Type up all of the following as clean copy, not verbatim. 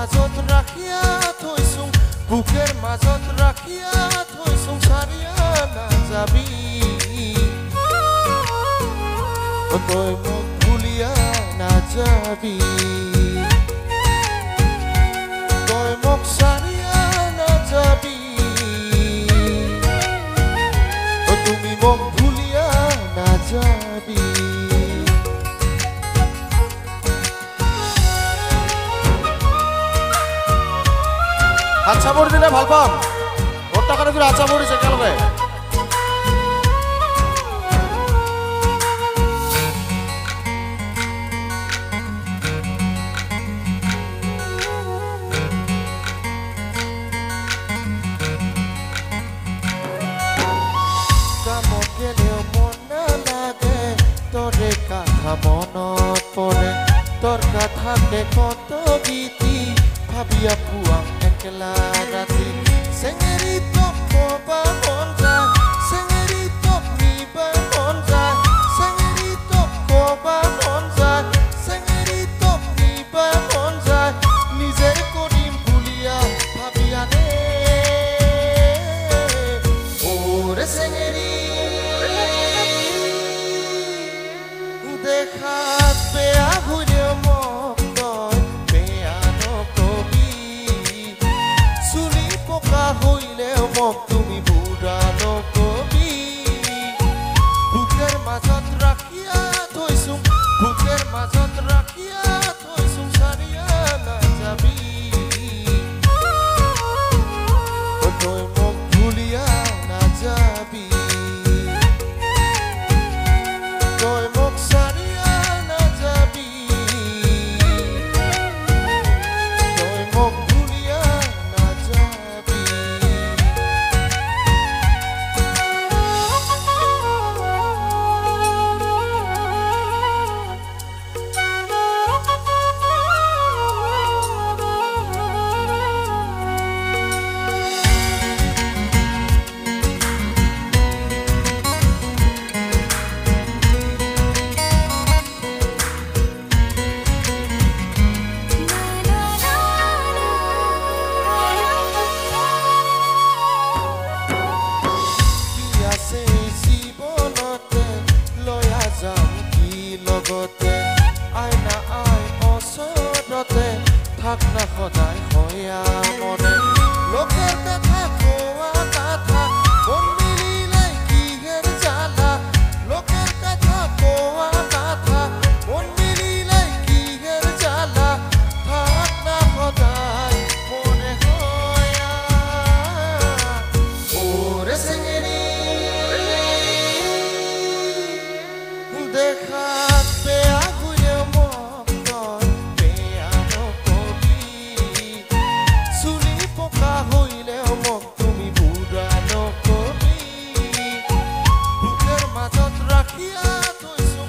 মাজত ৰাখিয়া থৈছো বুকেৰ মাজত ৰাখিয়া থৈছো চাৰিয়া নাযাবি তই মোক ভুলিয়া নাযাবি তই মোক চাৰিয়া নাযাবি তুমি মোক ভুলিয়া নাযাবি আচ্ছা বড়ি দিলে ভাল পাম ওর টাকাটা তুই আচ্ছা বড়িছে কেলবে কামত গেলেও মন নালাগে তোরে কথা মনত পড়ে তোর কথাকে কত গীতি ভাবিয়া পুয়াং একলা রাতি সেঙেরিতো কবা মন যায় সেঙেরিতো নিবা মন যায় সেঙেরিতো কবা মন যায় সেঙেরিতো নিবা মন যায় নিজে করিম ভুলিয়া ভাবিয়া নে ওরে সেঙেরি দেখাত বেয়া হইলেও মোক তই বেয়া নকবি চুলি পকা হইলেও মোক তুমি বুঢ়া নকবি বুকের মাজত ৰাখিয়া থৈছো বুকেৰ মাজত ৰাখিয়া থৈছো চাৰিয়া নাযাবি তই মোক ভুলিয়া নাযাবি তই মোক চাৰিয়া নাযাবি তই মোক ভুলিয়া নাযাবি আইনা আই ওচৰতে থাক না সদায় হয়া মনে লোকেৰ কথা কোৱা কথা মন মিলিলে কিহেৰ জ্বালা লোকেৰ কথা কোৱা কথা মন মিলিলে কিহেৰ জ্বালা থাক না সদায় মনে হয়া ওরে সেঙেরি দেখাত বেয়া হইলেও মোক তই বেয়া নকবি চুলি পকা হইলেও মোক তুমি বুঢ়া নকবি বুকের মাজত ৰাখিয়া থৈছো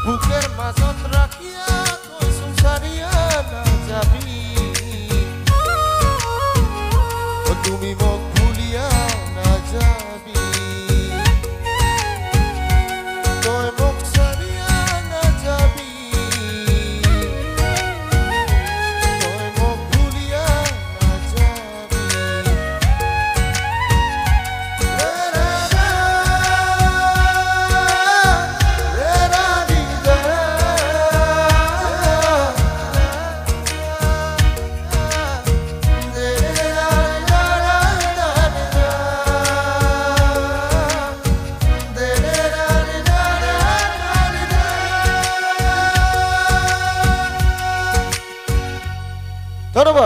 বুকেৰ মাজত ৰাখিয়া থৈছো চাৰিয়া নাযাবি তুমি মোক ভুলিয়া নাযাবি তই মোক চাৰিয়া নাযাবি তই মোক ভুলিয়া নাযাবি ধন্যবাদ।